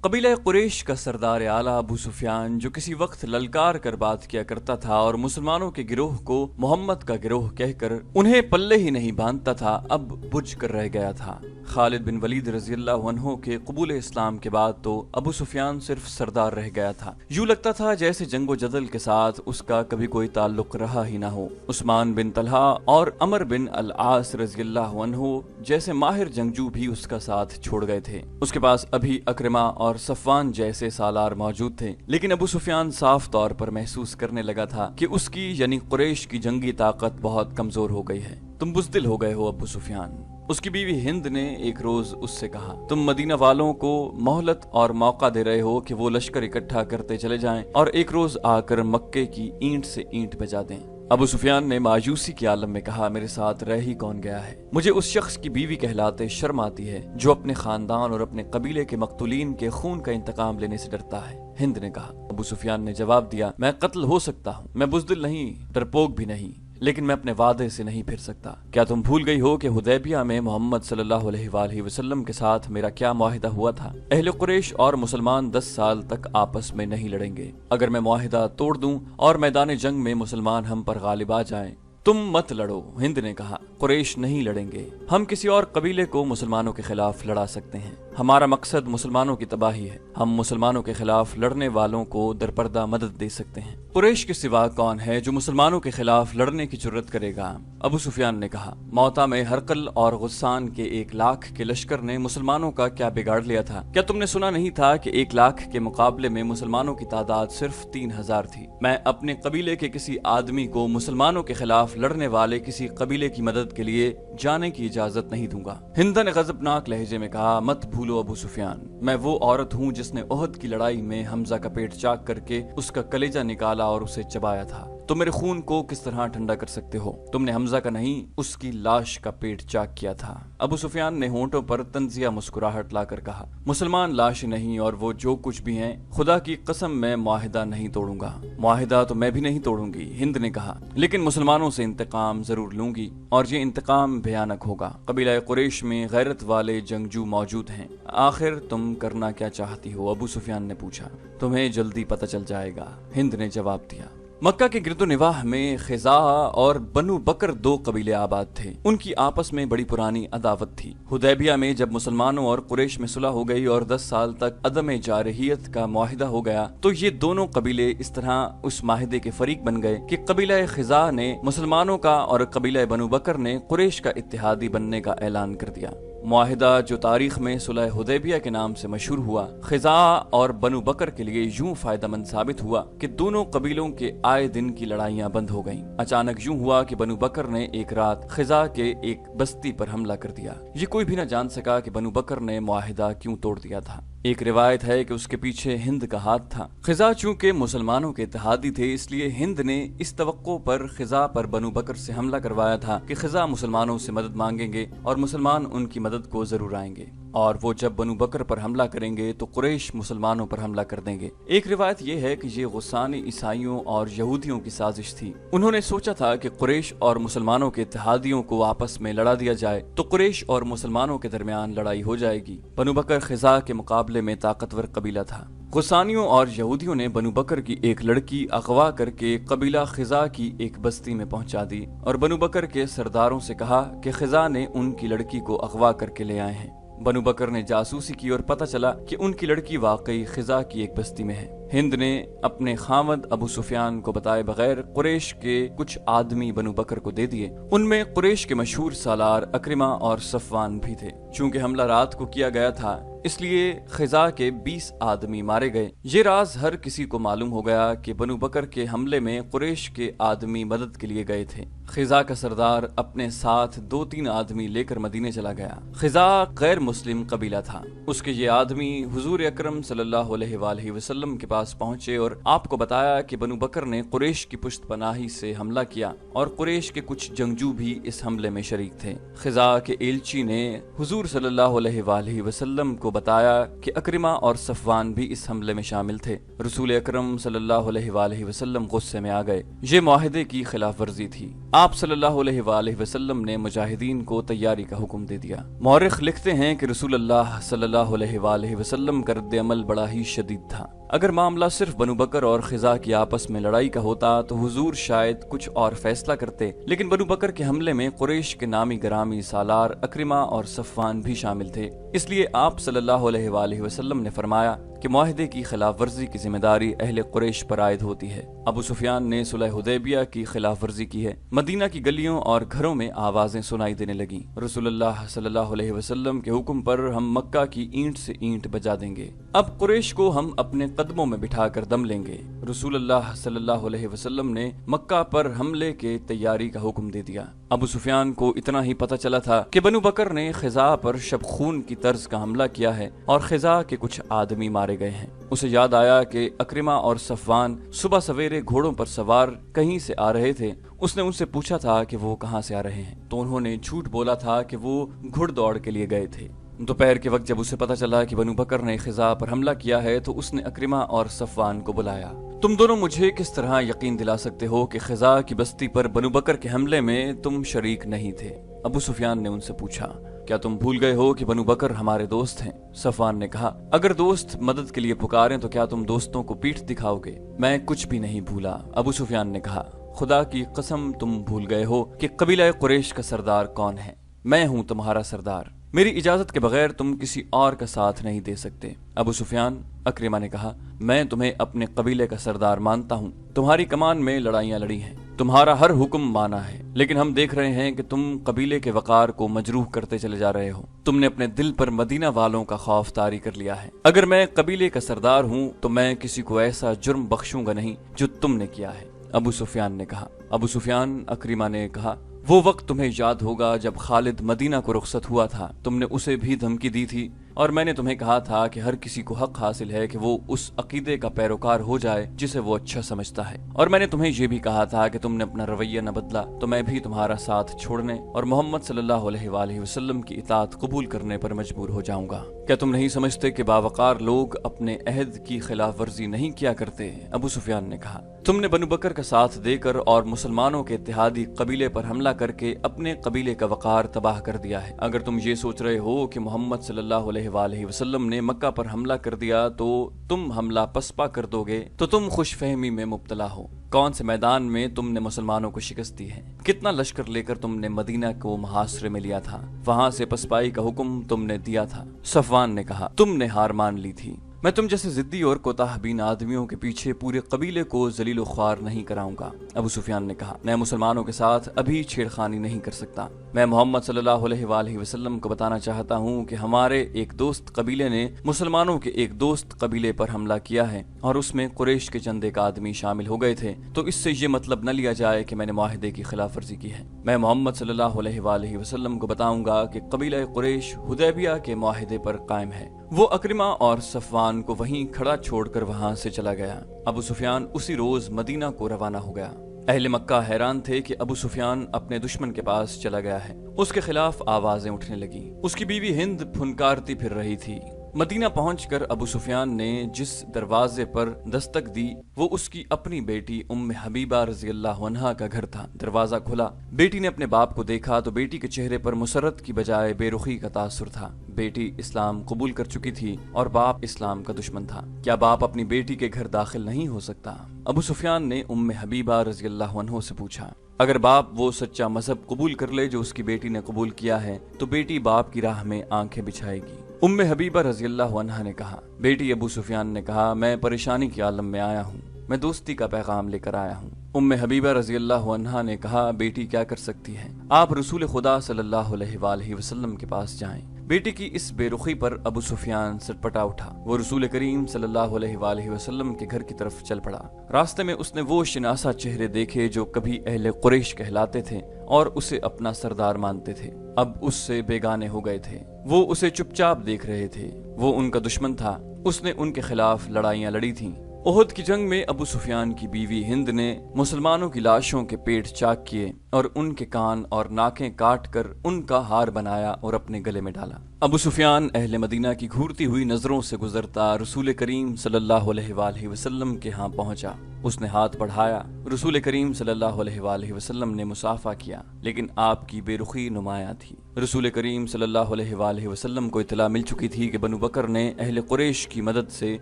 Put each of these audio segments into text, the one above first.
قبیلہ قریش کا سردار اعلیٰ ابو سفیان، جو کسی وقت للکار کر بات کیا کرتا تھا اور مسلمانوں کے گروہ کو محمد کا گروہ کہہ کر انہیں پلے ہی نہیں باندھتا تھا، اب بجھ کر رہ گیا تھا۔ خالد بن ولید رضی اللہ عنہ کے قبول اسلام کے بعد تو ابو سفیان صرف سردار رہ گیا تھا۔ یوں لگتا تھا جیسے جنگ و جدل کے ساتھ اس کا کبھی کوئی تعلق رہا ہی نہ ہو۔ عثمان بن طلحہ اور عمر بن العاص رضی اللہ عنہ جیسے ماہر جنگجو بھی اس کا ساتھ چھوڑ گئے تھے۔ اس کے پاس ابھی اکرمہ اور صفوان جیسے سالار موجود تھے، لیکن ابو سفیان صاف طور پر محسوس کرنے لگا تھا کہ اس کی یعنی قریش کی جنگی طاقت بہت کمزور ہو گئی ہے۔ تم بزدل ہو گئے ہو ابو سفیان، اس کی بیوی ہند نے ایک روز اس سے کہا۔ تم مدینہ والوں کو مہلت اور موقع دے رہے ہو کہ وہ لشکر اکٹھا کرتے چلے جائیں اور ایک روز آ کر مکے کی اینٹ سے اینٹ بجا دیں۔ ابو سفیان نے مایوسی کے عالم میں کہا، میرے ساتھ رہ ہی کون گیا ہے؟ مجھے اس شخص کی بیوی کہلاتے شرم آتی ہے جو اپنے خاندان اور اپنے قبیلے کے مقتولین کے خون کا انتقام لینے سے ڈرتا ہے۔ ہند نے کہا۔ ابو سفیان نے جواب دیا، میں قتل ہو سکتا ہوں، میں بزدل نہیں، ڈرپوک بھی نہیں، لیکن میں اپنے وعدے سے نہیں پھر سکتا۔ کیا تم بھول گئی ہو کہ حدیبیہ میں محمد صلی اللہ علیہ وآلہ وسلم کے ساتھ میرا کیا معاہدہ ہوا تھا؟ اہل قریش اور مسلمان 10 سال تک آپس میں نہیں لڑیں گے۔ اگر میں معاہدہ توڑ دوں اور میدان جنگ میں مسلمان ہم پر غالب آ جائیں، تم مت لڑو۔ ہند نے کہا، قریش نہیں لڑیں گے، ہم کسی اور قبیلے کو مسلمانوں کے خلاف لڑا سکتے ہیں۔ ہمارا مقصد مسلمانوں کی تباہی ہے، ہم مسلمانوں کے خلاف لڑنے والوں کو درپردہ مدد دے سکتے ہیں۔ قریش کے سوا کون ہے جو مسلمانوں کے خلاف لڑنے کی جرت کرے گا؟ ابو سفیان نے کہا، موتا میں ہرقل اور غسان کے 1 لاکھ کے لشکر نے مسلمانوں کا کیا بگاڑ لیا تھا؟ کیا تم نے سنا نہیں تھا کہ 1 لاکھ کے مقابلے میں مسلمانوں کی تعداد صرف 3000 تھی؟ میں اپنے قبیلے کے کسی آدمی کو مسلمانوں کے خلاف لڑنے والے کسی قبیلے کی مدد کے لیے جانے کی اجازت نہیں دوں گا۔ ہند نے غضبناک لہجے میں کہا، مت بھولو ابو سفیان، میں وہ عورت ہوں جس نے احد کی لڑائی میں حمزہ کا پیٹ چاک کر کے اس کا کلیجہ نکالا اور اسے چبایا تھا۔ تم میرے خون کو کس طرح ٹھنڈا کر سکتے ہو؟ تم نے حمزہ کا نہیں، اس کی لاش کا پیٹ چاک کیا تھا۔ ابو سفیان نے ہونٹوں پر طنزیہ مسکراہٹ لا کر کہا، مسلمان لاش نہیں اور وہ جو کچھ بھی ہیں، خدا کی قسم میں معاہدہ نہیں توڑوں گا۔ معاہدہ تو میں بھی نہیں توڑوں گی، ہند نے کہا، لیکن مسلمانوں سے انتقام ضرور لوں گی، اور یہ انتقام بھیانک ہوگا۔ قبیلہ قریش میں غیرت والے جنگجو موجود ہیں۔ آخر تم کرنا کیا چاہتی ہو؟ ابو سفیان نے پوچھا۔ تمہیں جلدی پتہ چل جائے گا، ہند نے جواب دیا۔ مکہ کے گرد و نواح میں خزاعہ اور بنو بکر 2 قبیلے آباد تھے۔ ان کی آپس میں بڑی پرانی عداوت تھی۔ حدیبیہ میں جب مسلمانوں اور قریش میں صلح ہو گئی اور 10 سال تک عدم جارحیت کا معاہدہ ہو گیا، تو یہ دونوں قبیلے اس طرح اس معاہدے کے فریق بن گئے کہ قبیلہ خزاعہ نے مسلمانوں کا اور قبیلہ بنو بکر نے قریش کا اتحادی بننے کا اعلان کر دیا۔ معاہدہ جو تاریخ میں صلح حدیبیہ کے نام سے مشہور ہوا، خزاعہ اور بنو بکر کے لیے یوں فائدہ مند ثابت ہوا کہ دونوں قبیلوں کے آئے دن کی لڑائیاں بند ہو گئیں۔ اچانک یوں ہوا کہ بنو بکر نے ایک رات خزاعہ کے ایک بستی پر حملہ کر دیا۔ یہ کوئی بھی نہ جان سکا کہ بنو بکر نے معاہدہ کیوں توڑ دیا تھا۔ ایک روایت ہے کہ اس کے پیچھے ہند کا ہاتھ تھا۔ خزاعہ چونکہ مسلمانوں کے اتحادی تھے، اس لیے ہند نے اس توقع پر خزاعہ پر بنو بکر سے حملہ کروایا تھا کہ خزاعہ مسلمانوں سے مدد مانگیں گے اور مسلمان ان کی مدد کو ضرور آئیں گے، اور وہ جب بنو بکر پر حملہ کریں گے تو قریش مسلمانوں پر حملہ کر دیں گے۔ ایک روایت یہ ہے کہ یہ غسانی عیسائیوں اور یہودیوں کی سازش تھی۔ انہوں نے سوچا تھا کہ قریش اور مسلمانوں کے اتحادیوں کو آپس میں لڑا دیا جائے تو قریش اور مسلمانوں کے درمیان لڑائی ہو جائے گی۔ بنو بکر خزاعہ کے مقابلے میں طاقتور قبیلہ تھا۔ غسانیوں اور یہودیوں نے بنو بکر کی ایک لڑکی اغوا کر کے قبیلہ خزاعہ کی ایک بستی میں پہنچا دی اور بنو بکر کے سرداروں سے کہا کہ خزاعہ نے ان کی لڑکی کو اغوا کر کے لے آئے ہیں۔ بنو بکر نے جاسوسی کی اور پتہ چلا کہ ان کی لڑکی واقعی خزاعہ کی ایک بستی میں ہے۔ ہند نے اپنے خاوند ابو سفیان کو بتائے بغیر قریش کے کچھ آدمی بنو بکر کو دے دیے۔ ان میں قریش کے مشہور سالار اکرمہ اور صفوان بھی تھے۔ چونکہ حملہ رات کو کیا گیا تھا، اس لیے خزاعہ کے 20 آدمی مارے گئے۔ یہ راز ہر کسی کو معلوم ہو گیا کہ بنو بکر کے حملے میں قریش کے آدمی مدد کے لیے گئے تھے۔ خزاعہ کا سردار اپنے ساتھ 2-3 آدمی لے کر مدینے چلا گیا۔ خزاعہ غیر مسلم قبیلہ تھا۔ اس کے یہ آدمی حضور اکرم صلی اللہ علیہ وآلہ وسلم کے پاس पास पहुंचे और आपको बताया कि बनु बकर ने कुरैश की पुष्ट पनाही से हमला किया और कुरैश के कुछ जंगजू भी इस हमले में शरीक थे। खिजा के एलची ने हुजूर सल्लल्लाहु अलैहि वसल्लम को बताया कि अकरिमा और सफवान भी इस हमले में शामिल थे। रसूल अकरम सल्लल्लाहु अलैहि वसल्लम गुस्से में आ गए। ये मुआहिदे की खिलाफ वर्जी थी। आप सल्लल्लाहु अलैहि वसल्लम ने मुजाहिदीन को तैयारी का हुक्म दे दिया। मौरिख लिखते हैं कि रसूलुल्लाह सल्लल्लाहु अलैहि वसल्लम का रद्द अमल बड़ा ही शदीद था। अगर मामला सिर्फ बनु बकर और खिजा की आपस में लड़ाई का होता तो हुजूर शायद कुछ और फैसला करते, लेकिन बनु बकर के हमले में कुरैश के नामी गरामी सालार अकरिमा और सफवान भी शामिल थे। इसलिए आप सल्लल्लाहु अलैहि वसल्लम ने फरमाया कि मुआहिदे की खिलाफ वर्जी की जिम्मेदारी अहले कुरैश पर आयद होती है। अबू सुफियान ने सुलह हुदैबिया की खिलाफ वर्जी की है। मदीना की गलियों और घरों में आवाजें सुनाई देने लगी, रसूलुल्लाह सल्लल्लाहु अलैहि वसल्लम के हुक्म पर हम मक्का की ईंट से ईंट बजा देंगे। अब कुरैश को हम अपने कदमों में बिठाकर दम लेंगे। रसूलुल्लाह सल्लल्लाहु अलैहि वसल्लम ने मक्का पर हमले के तैयारी का हुक्म दे दिया। अबू सुफियान को इतना ही पता चला था कि बनु बकर ने खिजा पर शबखून की तर्ज का हमला किया है और खिजा के कुछ आदमी मारे गए हैं। उसे याद आया कि अकरिमा और सफवान सुबह सवेरे घोड़ों पर सवार कहीं से आ रहे थे। उसने उनसे पूछा था कि वो कहाँ से आ रहे हैं, तो उन्होंने झूठ बोला था कि वो घुड़दौड़ के लिए गए थे। दोपहर के वक्त जब उसे पता चला कि बनु बकर ने खिजा पर हमला किया है तो उसने अकरिमा और सफवान को बुलाया। तुम दोनों मुझे किस तरह यकीन दिला सकते हो कि खिजा की बस्ती पर बनु बकर के हमले में तुम शरीक नहीं थे? अबू सुफियान ने उनसे पूछा, क्या तुम भूल गए हो कि बनु बकर हमारे दोस्त हैं? सफवान ने कहा, अगर दोस्त मदद के लिए पुकारें तो क्या तुम दोस्तों को पीठ दिखाओगे? मैं कुछ भी नहीं भूला। अबू सुफियान ने कहा, खुदा की कसम तुम भूल गए हो कि कबीला कुरैश का सरदार कौन है। मैं हूँ तुम्हारा सरदार। मेरी इजाजत के बगैर तुम किसी और का साथ नहीं दे सकते। अबू सुफियान, अकरिमा ने कहा, मैं तुम्हें अपने कबीले का सरदार मानता हूँ। तुम्हारी कमान में लड़ाइयाँ लड़ी हैं, तुम्हारा हर हुक्म माना है, लेकिन हम देख रहे हैं कि तुम कबीले के वकार को मजरूह करते चले जा रहे हो। तुमने अपने दिल पर मदीना वालों का खौफ तारी कर लिया है। अगर मैं कबीले का सरदार हूँ तो मैं किसी को ऐसा जुर्म बख्शूंगा नहीं जो तुमने किया है। अबू सुफियान ने कहा। अबू सुफियान, अकरिमा ने कहा, वो वक्त तुम्हें याद होगा जब खालिद मदीना को रुखसत हुआ था। तुमने उसे भी धमकी दी थी और मैंने तुम्हें कहा था कि हर किसी को हक हासिल है कि वो उस अकीदे का पैरोकार हो जाए जिसे वो अच्छा समझता है। और मैंने तुम्हें ये भी कहा था कि तुमने अपना रवैया न बदला तो मैं भी तुम्हारा साथ छोड़ने और मोहम्मद सल्लल्लाहु अलैहि वसल्लम की इताअत कबूल करने पर मजबूर हो जाऊंगा। क्या तुम नहीं समझते कि बावकार लोग अपने अहद की खिलाफ वर्जी नहीं किया करते? अबू सुफियान ने कहा, तुमने बनु बकर का साथ देकर और मुसलमानों के इत्तेहादी कबीले पर हमला करके अपने कबीले का वकार तबाह कर दिया है। अगर तुम ये सोच रहे हो कि मोहम्मद सल्लल्लाहु अलैहि वसल्लम ने मक्का पर हमला कर दिया तो तुम हमला पसपा कर दोगे तो तुम खुशफहमी में मुब्तला हो। कौन से मैदान में तुमने मुसलमानों को शिकस्त दी है? कितना लश्कर लेकर तुमने मदीना को मुहासरे में लिया था? वहां से पसपाई का हुक्म तुमने दिया था। सफवान ने कहा, तुमने हार मान ली थी। मैं तुम जैसे जिद्दी और कोताहबीन आदमियों के पीछे पूरे कबीले को जलील ख्वार नहीं कराऊंगा। अबू सुफियान ने कहा, मैं मुसलमानों के साथ अभी छेड़खानी नहीं कर सकता। मैं मोहम्मद सल्लल्लाहु अलैहि वसल्लम को बताना चाहता हूँ कि हमारे एक दोस्त कबीले ने मुसलमानों के एक दोस्त कबीले पर हमला किया है और उसमें कुरैश के चंद एक आदमी शामिल हो गए थे, तो इससे ये मतलब न लिया जाए कि मैंने मुआहिदे की खिलाफ वर्जी की है। मैं मोहम्मद सल्लल्लाहु अलैहि वसल्लम को बताऊंगा कि कबीला कुरैश हुदैबिया के मुआहिदे पर कायम है। वो अकरिमा और सफवान को वहीं खड़ा छोड़कर वहां से चला गया। अबू सुफियान उसी रोज मदीना को रवाना हो गया। अहले मक्का हैरान थे कि अबू सुफियान अपने दुश्मन के पास चला गया है। उसके खिलाफ आवाजें उठने लगी। उसकी बीवी हिंद फुनकारती फिर रही थी। मदीना पहुंचकर अबू सुफियान ने जिस दरवाजे पर दस्तक दी वो उसकी अपनी बेटी उम्मे हबीबा रज़ियल्लाहु अन्हा का घर था। दरवाजा खुला, बेटी ने अपने बाप को देखा तो बेटी के चेहरे पर मुसरत की बजाय बेरुखी का तासुर था। बेटी इस्लाम कबूल कर चुकी थी और बाप इस्लाम का दुश्मन था। क्या बाप अपनी बेटी के घर दाखिल नहीं हो सकता? अबू सुफियान ने उम्मे हबीबा रज़ियल्लाहु अन्हा से पूछा, अगर बाप वो सच्चा मजहब कबूल कर ले जो उसकी बेटी ने कबूल किया है तो बेटी बाप की राह में आंखें बिछाएगी। उम्मे हबीबा रज़ियल्लाहु अन्हा ने कहा, बेटी अबू सुफियान ने कहा, मैं परेशानी के आलम में आया हूँ, मैं दोस्ती का पैगाम लेकर आया हूँ। उम्मे हबीबा रज़ियल्लाहु अन्हा ने कहा, बेटी क्या कर सकती है, आप रसूल खुदा सल्लल्लाहु अलैहि वसल्लम के पास जाएं। बेटी की इस बेरुखी पर अबू सुफियान सटपटा उठा। वो रसूल करीम सल्लल्लाहु अलैहि वसल्लम के घर की तरफ चल पड़ा। रास्ते में उसने वो शिनासा चेहरे देखे जो कभी अहले कुरैश कहलाते थे और उसे अपना सरदार मानते थे, अब उससे बेगाने हो गए थे। वो उसे चुपचाप देख रहे थे। वो उनका दुश्मन था। उसने उनके खिलाफ लड़ाइयाँ लड़ी थीं। ओहद की जंग में अबू सुफियान की बीवी हिंद ने मुसलमानों की लाशों के पेट चाक किए और उनके कान और नाकें काट कर उनका हार बनाया और अपने गले में डाला। अबू सुफियान अहले मदीना की घूरती हुई नजरों से गुजरता रसूल करीम सल्लल्लाहु अलैहि वसल्लम के यहाँ पहुंचा। उसने हाथ बढ़ाया। रसूल करीम सल्लल्लाहु अलैहि वसल्लम ने मुसाफा किया, लेकिन आपकी बेरुखी नुमायां थी। रसूल करीम सल्लल्लाहु अलैहि वसल्लम को इत्तला मिल चुकी थी कि बनु बकर ने अहले कुरैश की मदद से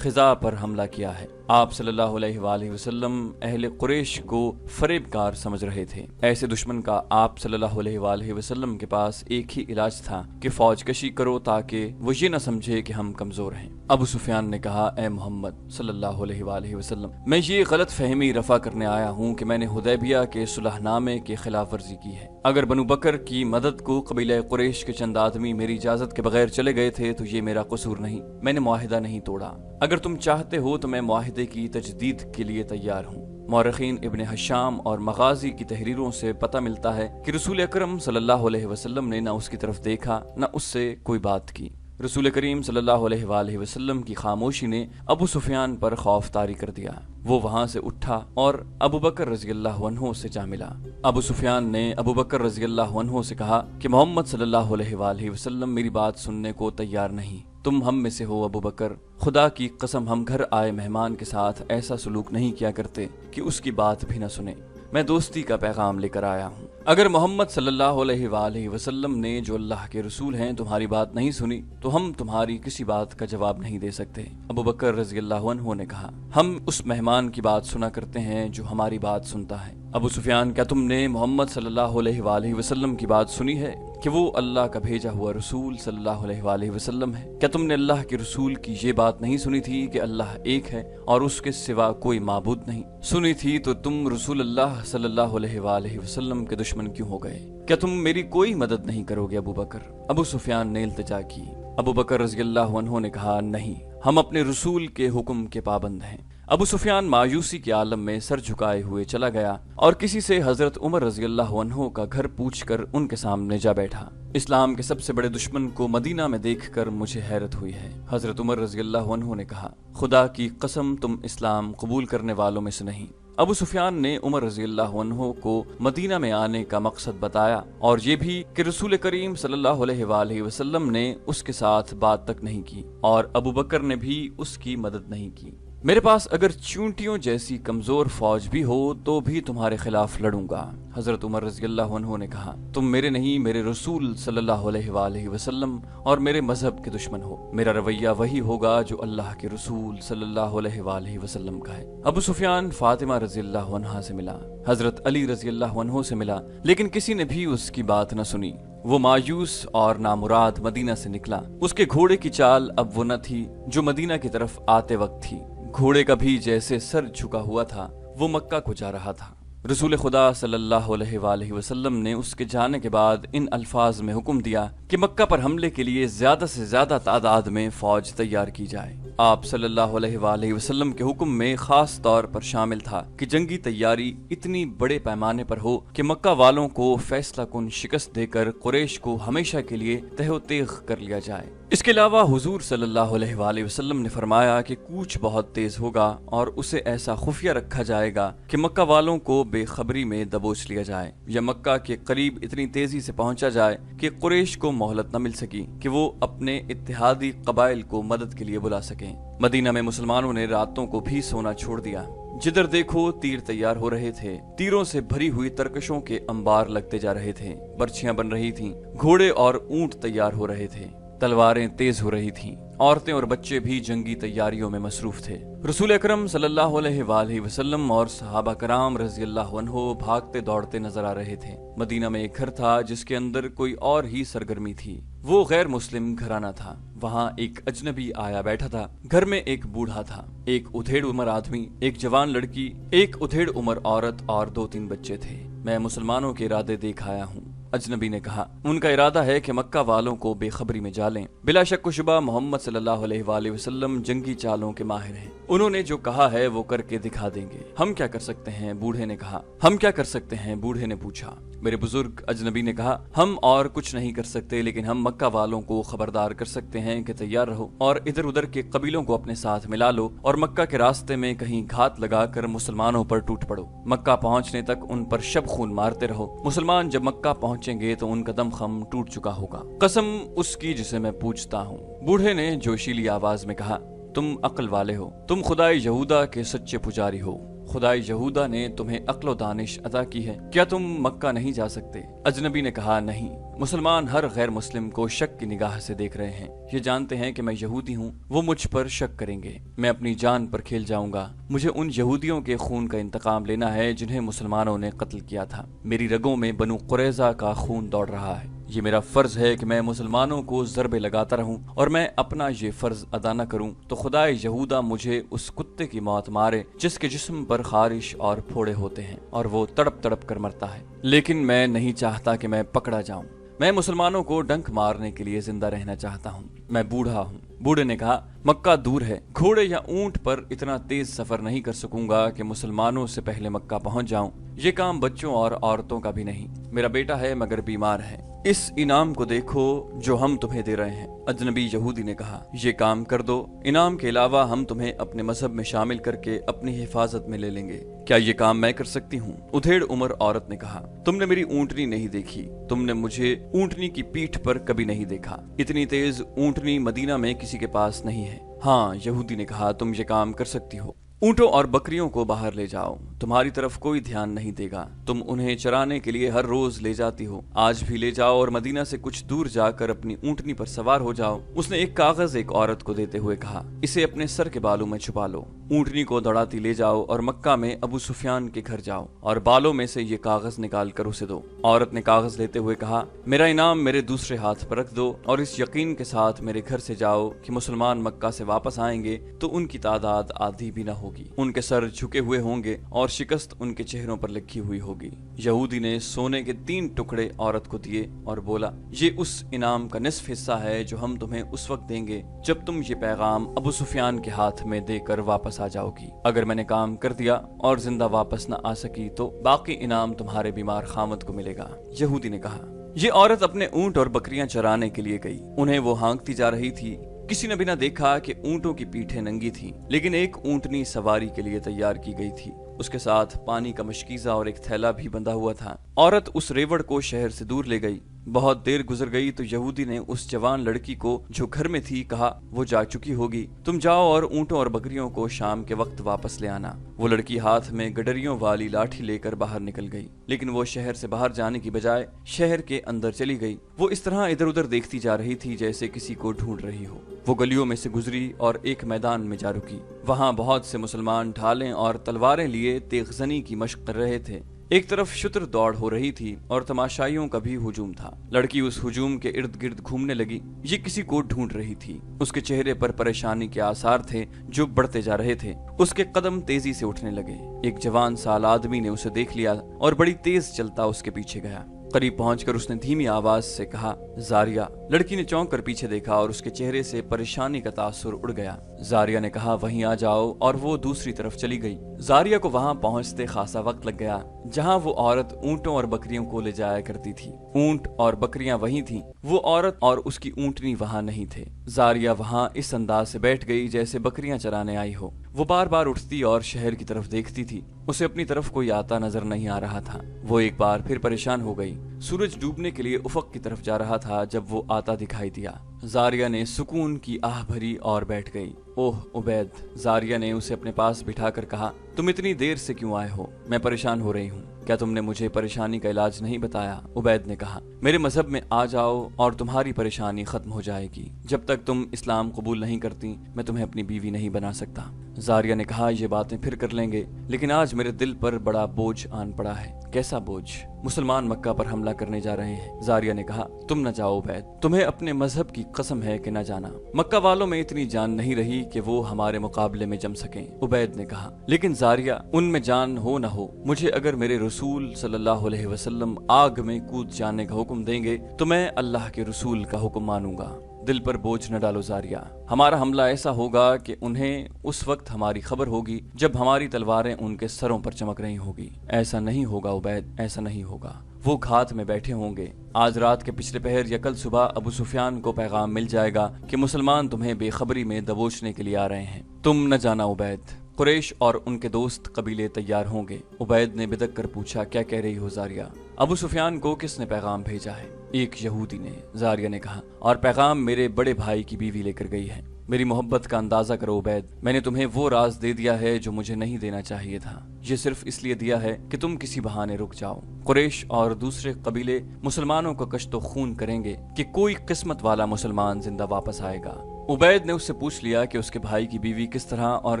खिजा पर हमला किया है। आप सल्लल्लाहु अलैहि वसल्लम अहले कुरैश को फरेबकार समझ रहे थे। ऐसे दुश्मन का आप सल्लल्लाहु अलैहि वसल्लम के पास एक ही इलाज था कि फौज कशी करो ताकि वो ये न समझे कि हम कमजोर हैं। अबू सुफियान ने कहा, ए मोहम्मद सल्लल्लाहु अलैहि वसल्लम, मैं ये गलत फहमी रफा करने आया हूँ कि मैंने हुदैबिया के सुलहनामे की खिलाफ वर्जी की है। अगर बनु बकर की मदद को कबीला कुरैश के चंद आदमी मेरी इजाजत के बगैर चले गए थे तो ये मेरा कसूर नहीं, मैंने मुआहिदा नहीं तोड़ा। अगर तुम चाहते हो तो मैं मुआहिदे की तजदीद के लिए तैयार हूँ। मौरखीन इब्न हशाम और मगाजी की तहरीरों से पता मिलता है कि रसूल अकरम सल्लल्लाहु अलैहि वसल्लम ने न उसकी तरफ देखा न उससे कोई बात की। रसूल करीम सल्लल्लाहु अलैहि वसल्लम की खामोशी ने अबू सुफियान पर खौफ तारी कर दिया। वो वहां से उठा और अबू बकर रज़ियल्लाहु अन्हु से जा मिला। अबू सुफियान ने अबू बकर रज़ियल्लाहु अन्हु से कहा कि मोहम्मद सल्लल्लाहु अलैहि वसल्लम मेरी बात सुनने को तैयार नहीं। तुम हम में से हो अबू बकर, खुदा की कसम हम घर आए मेहमान के साथ ऐसा सलूक नहीं किया करते कि उसकी बात भी न सुने। मैं दोस्ती का पैगाम लेकर आया हूँ। अगर मोहम्मद सल्लल्लाहु अलैहि वसल्लम ने जो अल्लाह के रसूल हैं तुम्हारी बात नहीं सुनी तो हम तुम्हारी किसी बात का जवाब नहीं दे सकते। अबू बकर रज़ियल्लाहु अन्हु ने कहा, हम उस मेहमान की बात सुना करते हैं जो हमारी बात सुनता है। अबू सुफियान, क्या तुमने मोहम्मद सल्लल्लाहु अलैहि वसल्लम की बात सुनी है कि वो अल्लाह का भेजा हुआ रसूल सल्लल्लाहु अलैहि वसल्लम है? क्या तुमने अल्लाह के रसूल की ये बात नहीं सुनी थी कि अल्लाह एक है और उसके सिवा कोई माबूद नहीं? सुनी थी तो तुम रसूल अल्लाह सल्लल्लाहु अलैहि वसल्लम के दुश्मन क्यों हो गए? क्या तुम मेरी कोई मदद नहीं करोगे अबू बकर? अबू सुफियान ने इल्तिजा की। अबू बकर रज़ियल्लाहु अन्हु ने कहा, नहीं, हम अपने रसूल के हुक्म के पाबंद हैं। अबू सुफियान मायूसी के आलम में सर झुकाए हुए चला गया और किसी से हजरत उमर रज़ियल्लाहु अन्हु का घर पूछकर उनके सामने जा बैठा। इस्लाम के सबसे बड़े दुश्मन को मदीना में देखकर मुझे हैरत हुई है। हजरत उमर रज़ियल्लाहु अन्हु ने कहा, खुदा की कसम तुम इस्लाम कबूल करने वालों में से नहीं। अबू सुफियान ने उमर रज़ियल्लाहु अन्हु को मदीना में आने का मकसद बताया और ये भी कि रसूल करीम सल्लल्लाहु अलैहि वसल्लम ने उसके साथ बात तक नहीं की और अबू बकर ने भी उसकी मदद नहीं की। मेरे पास अगर चूंटियों जैसी कमजोर फौज भी हो तो भी तुम्हारे खिलाफ लड़ूंगा। हजरत उमर रज़ियल्लाहु अन्हु ने कहा, तुम मेरे नहीं मेरे रसूल सल्लल्लाहु अलैहि वसल्लम और मेरे मजहब के दुश्मन हो। मेरा रवैया वही होगा जो अल्लाह के रसूल सल्लल्लाहु अलैहि वसल्लम का है। अबू सुफियान फातिमा रज़ियल्लाहु अन्हा से मिला, हजरत अली रज़ियल्लाहु अन्हु से मिला, लेकिन किसी ने भी उसकी बात न सुनी। वो मायूस और नामुराद मदीना से निकला। उसके घोड़े की चाल अब वो न थी जो मदीना की तरफ आते वक्त थी। घोड़े का भी जैसे सर झुका हुआ था। वो मक्का को जा रहा था। रसूल खुदा सल्लल्लाहु अलैहि वसल्लम ने उसके जाने के बाद इन अल्फाज में हुक्म दिया कि मक्का पर हमले के लिए ज्यादा से ज्यादा तादाद में फौज तैयार की जाए। आप सल्लल्लाहु अलैहि वसल्लम के हुक्म में खास तौर पर शामिल था कि जंगी तैयारी इतनी बड़े पैमाने पर हो कि मक्का वालों को फैसला कुन शिकस्त देकर कुरैश को हमेशा के लिए तहओतेग कर लिया जाए। इसके अलावा हुजूर सल्लल्लाहु अलैहि वसल्लम ने फरमाया कि कूच बहुत तेज होगा और उसे ऐसा खुफिया रखा जाएगा कि मक्का वालों को बेखबरी में दबोच लिया जाए या मक्का के करीब इतनी तेजी से पहुंचा जाए कि कुरैश को मोहलत न मिल सकी कि वो अपने इत्तेहादी कबाइल को मदद के लिए बुला सके। मदीना में मुसलमानों ने रातों को भी सोना छोड़ दिया। जिधर देखो तीर तैयार हो रहे थे। तीरों से भरी हुई तरकशों के अंबार लगते जा रहे थे। बर्छियां बन रही थीं। घोड़े और ऊंट तैयार हो रहे थे। तलवारें तेज हो रही थीं। औरतें और बच्चे भी जंगी तैयारियों में मसरूफ थे। रसूल अकरम सल्लल्लाहु अलैहि वसल्लम और सहाबा कराम रज़ियल्लाहु अन्हु भागते दौड़ते नजर आ रहे थे। मदीना में एक घर था जिसके अंदर कोई और ही सरगर्मी थी। वो गैर मुस्लिम घराना था। वहाँ एक अजनबी आया बैठा था। घर में एक बूढ़ा था, एक उधेड़ उम्र आदमी, एक जवान लड़की, एक उधेड़ उम्र औरत और 2-3 बच्चे थे। मैं मुसलमानों के इरादे देख आया हूँ। अजनबी ने कहा, उनका इरादा है कि मक्का वालों को बेखबरी में जालें। बिला शक शुबा मोहम्मद सल्लल्लाहु अलैहि वसल्लम जंगी चालों के माहिर हैं। उन्होंने जो कहा है वो करके दिखा देंगे। हम क्या कर सकते हैं? बूढ़े ने कहा। हम क्या कर सकते हैं? बूढ़े ने पूछा। मेरे बुजुर्ग अजनबी ने कहा, हम और कुछ नहीं कर सकते, लेकिन हम मक्का वालों को खबरदार कर सकते हैं कि तैयार रहो और इधर उधर के कबीलों को अपने साथ मिला लो और मक्का के रास्ते में कहीं घात लगाकर मुसलमानों पर टूट पड़ो। मक्का पहुंचने तक उन पर शब खून मारते रहो। मुसलमान जब मक्का पहुंचेंगे तो उनका दम खम टूट चुका होगा। कसम उसकी जिसे मैं पूजता हूँ। बूढ़े ने जोशीली आवाज में कहा, तुम अक्ल वाले हो, तुम खुदाई यहूदा के सच्चे पुजारी हो। खुदाई यहूदा ने तुम्हें अक्ल व दानिश अता की है, क्या तुम मक्का नहीं जा सकते? अजनबी ने कहा, नहीं। मुसलमान हर गैर मुस्लिम को शक की निगाह से देख रहे हैं। ये जानते हैं कि मैं यहूदी हूँ, वो मुझ पर शक करेंगे। मैं अपनी जान पर खेल जाऊंगा। मुझे उन यहूदियों के खून का इंतकाम लेना है जिन्हें मुसलमानों ने कत्ल किया था। मेरी रगों में बनु कुरैजा का खून दौड़ रहा है। ये मेरा फर्ज है कि मैं मुसलमानों को ज़रबे लगाता रहूं, और मैं अपना ये फर्ज अदा न करूं तो खुदा यहूदा मुझे उस कुत्ते की मौत मारे जिसके जिस्म पर खारिश और फोड़े होते हैं और वो तड़प तड़प कर मरता है। लेकिन मैं नहीं चाहता कि मैं पकड़ा जाऊं। मैं मुसलमानों को डंक मारने के लिए जिंदा रहना चाहता हूँ। मैं बूढ़ा हूँ। बूढ़े ने कहा, मक्का दूर है, घोड़े या ऊंट पर इतना तेज सफर नहीं कर सकूंगा कि मुसलमानों से पहले मक्का पहुंच जाऊं। ये काम बच्चों और औरतों का भी नहीं। मेरा बेटा है मगर बीमार है। इस इनाम को देखो जो हम तुम्हें दे रहे हैं। अजनबी यहूदी ने कहा, ये काम कर दो, इनाम के अलावा हम तुम्हें अपने मजहब में शामिल करके अपनी हिफाजत में ले लेंगे। क्या ये काम मैं कर सकती हूँ? उधेड़ उम्र औरत ने कहा, तुमने मेरी ऊंटनी नहीं देखी, तुमने मुझे ऊंटनी की पीठ पर कभी नहीं देखा। इतनी तेज ऊंटनी मदीना में किसी के पास नहीं है। हाँ, यहूदी ने कहा, तुम ये काम कर सकती हो। ऊंटों और बकरियों को बाहर ले जाओ, तुम्हारी तरफ कोई ध्यान नहीं देगा। तुम उन्हें चराने के लिए हर रोज ले जाती हो, आज भी ले जाओ और मदीना से कुछ दूर जाकर अपनी ऊंटनी पर सवार हो जाओ। उसने एक कागज एक औरत को देते हुए कहा, इसे अपने सर के बालों में छुपा लो। ऊंटनी को दौड़ाती ले जाओ और मक्का में अबू सुफियान के घर जाओ और बालों में से ये कागज निकाल कर उसे दो। औरत ने कागज लेते हुए कहा, मेरा इनाम मेरे दूसरे हाथ पर रख दो और इस यकीन के साथ मेरे घर से जाओ कि मुसलमान मक्का से वापस आएंगे तो उनकी तादाद आधी भी न होगी। उनके सर झुके हुए होंगे और शिकस्त उनके चेहरों पर लिखी हुई होगी। यहूदी ने सोने के 3 टुकड़े औरत को दिए और बोला, ये उस इनाम का निस्फ हिस्सा है जो हम तुम्हें उस वक्त देंगे जब तुम ये पैगाम अबू सुफियान के हाथ में देकर वापस आ जाओगी। अगर मैंने काम कर दिया और जिंदा वापस न आ सकी तो बाकी इनाम तुम्हारे बीमार खामद को मिलेगा। यहूदी ने कहा, ये औरत अपने ऊंट और बकरियां चराने के लिए गई। उन्हें वो हाँकती जा रही थी। किसी ने भी न देखा कि ऊंटों की पीठें नंगी थीं, लेकिन एक ऊंटनी सवारी के लिए तैयार की गई थी। उसके साथ पानी का मशकीजा और एक थैला भी बंधा हुआ था। औरत उस रेवड़ को शहर से दूर ले गई। बहुत देर गुजर गई तो यहूदी ने उस जवान लड़की को जो घर में थी कहा, वो जा चुकी होगी, तुम जाओ और ऊंटों और बकरियों को शाम के वक्त वापस ले आना। वो लड़की हाथ में गडरियों वाली लाठी लेकर बाहर निकल गई, लेकिन वो शहर से बाहर जाने की बजाय शहर के अंदर चली गई। वो इस तरह इधर उधर देखती जा रही थी जैसे किसी को ढूंढ रही हो। वो गलियों में से गुजरी और एक मैदान में जा रुकी। वहां बहुत से मुसलमान ढालें और तलवारें लिए तेगजनी की मशक कर रहे थे। एक तरफ शुतर दौड़ हो रही थी और तमाशाइयों का भी हुजूम था। लड़की उस हुजूम के इर्द गिर्द घूमने लगी। ये किसी को ढूंढ रही थी। उसके चेहरे पर परेशानी के आसार थे जो बढ़ते जा रहे थे। उसके कदम तेजी से उठने लगे। एक जवान साल आदमी ने उसे देख लिया और बड़ी तेज चलता उसके पीछे गया। करीब पहुंचकर उसने धीमी आवाज से कहा, जारिया। लड़की ने चौंक कर पीछे देखा और उसके चेहरे से परेशानी का तासुर उड़ गया। जारिया ने कहा, वहीं आ जाओ, और वो दूसरी तरफ चली गई। जारिया को वहां पहुंचते खासा वक्त लग गया जहां वो औरत ऊंटों और बकरियों को ले जाया करती थी। ऊंट और बकरियां वहीं थीं, वो औरत और उसकी ऊंटनी वहां नहीं थे। जारिया वहां इस अंदाज से बैठ गई जैसे बकरियां चराने आई हो। वो बार बार उठती और शहर की तरफ देखती थी। उसे अपनी तरफ कोई आता नजर नहीं आ रहा था। वो एक बार फिर परेशान हो गई। सूरज डूबने के लिए उफक की तरफ जा रहा था जब वो आता दिखाई दिया। जारिया ने सुकून की आह भरी और बैठ गई। ओह उबैद, जारिया ने उसे अपने पास बिठाकर कहा, तुम इतनी देर से क्यों आए हो? मैं परेशान हो रही हूँ। क्या तुमने मुझे परेशानी का इलाज नहीं बताया? उबैद ने कहा, मेरे मजहब में आ जाओ और तुम्हारी परेशानी खत्म हो जाएगी। जब तक तुम इस्लाम कबूल नहीं करती मैं तुम्हें अपनी बीवी नहीं बना सकता। जारिया ने कहा, ये बातें फिर कर लेंगे, लेकिन आज मेरे दिल पर बड़ा बोझ आन पड़ा है। कैसा बोझ? मुसलमान मक्का पर हमला करने जा रहे हैं। जारिया ने कहा, तुम न जाओ उबैद, तुम्हें अपने मजहब की कसम है कि न जाना। मक्का वालों में इतनी जान नहीं रही कि वो हमारे मुकाबले में जम सकें। उबैद ने कहा, लेकिन जारिया, उनमें जान हो न हो, मुझे अगर मेरे रसूल सल्लल्लाहु अलैहि वसल्लम आग में कूद जाने का हुक्म देंगे तो मैं अल्लाह के रसूल का हुक्म मानूंगा। दिल पर बोझ न डालो जारिया। हमारा हमला ऐसा होगा कि उन्हें उस वक्त हमारी खबर होगी जब हमारी तलवारें उनके सरों पर चमक रही होगी। ऐसा नहीं होगा उबैद, ऐसा नहीं होगा। वो घात में बैठे होंगे। आज रात के पिछले पहर या कल सुबह अबू सुफियान को पैगाम मिल जाएगा कि मुसलमान तुम्हें बेखबरी में दबोचने के लिए आ रहे हैं। तुम न जाना उबैद, कुरैश और उनके दोस्त कबीले तैयार होंगे। उबैद ने बिदक कर पूछा, क्या कह रही हो जारिया? अबू सुफियान को किसने पैगाम भेजा है? एक यहूदी ने, जारिया ने कहा, और पैगाम मेरे बड़े भाई की बीवी लेकर गई है। मेरी मोहब्बत का अंदाजा करो उबैद, मैंने तुम्हें वो राज दे दिया है जो मुझे नहीं देना चाहिए था। ये सिर्फ इसलिए दिया है कि तुम किसी बहाने रुक जाओ। कुरैश और दूसरे कबीले मुसलमानों का कश्तो खून करेंगे कि कोई किस्मत वाला मुसलमान जिंदा वापस आएगा। उबैद ने उससे पूछ लिया कि उसके भाई की बीवी किस तरह और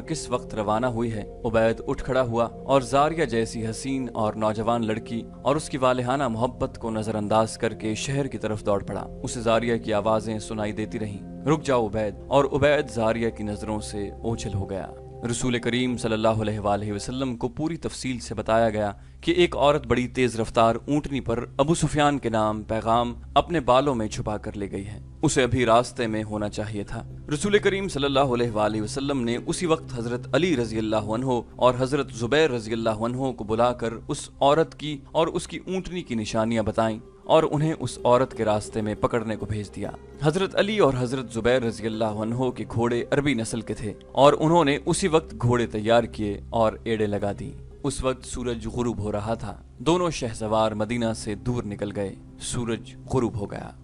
किस वक्त रवाना हुई है। उबैद उठ खड़ा हुआ और जारिया जैसी हसीन और नौजवान लड़की और उसकी वालिहाना मोहब्बत को नजरअंदाज करके शहर की तरफ दौड़ पड़ा। उसे जारिया की आवाजें सुनाई देती रहीं, रुक जाओ उबैद, और उबैद जारिया की नजरों से ओझल हो गया। रसूल करीम सल्लल्लाहु अलैहि वसल्लम को पूरी तफसील से बताया गया कि एक औरत बड़ी तेज रफ्तार ऊंटनी पर अबू सुफियान के नाम पैगाम अपने बालों में छुपा कर ले गई है। उसे अभी रास्ते में होना चाहिए था। रसूल करीम सल्लल्लाहु अलैहि वसल्लम ने उसी वक्त हजरत अली रजी अल्लाह अन्हो और हजरत जुबैर रजी अल्लाह अन्हो को बुलाकर उस औरत की और उसकी ऊंटनी की निशानियां बताईं और उन्हें उस औरत के रास्ते में पकड़ने को भेज दिया। हजरत अली और हजरत जुबैर रजी अल्लाह अन्हो के घोड़े अरबी नस्ल के थे और उन्होंने उसी वक्त घोड़े तैयार किए और एड़े लगा दी। उस वक्त सूरज गुरूब हो रहा था। दोनों शहसवार मदीना से दूर निकल गए। सूरज गुरूब हो गया।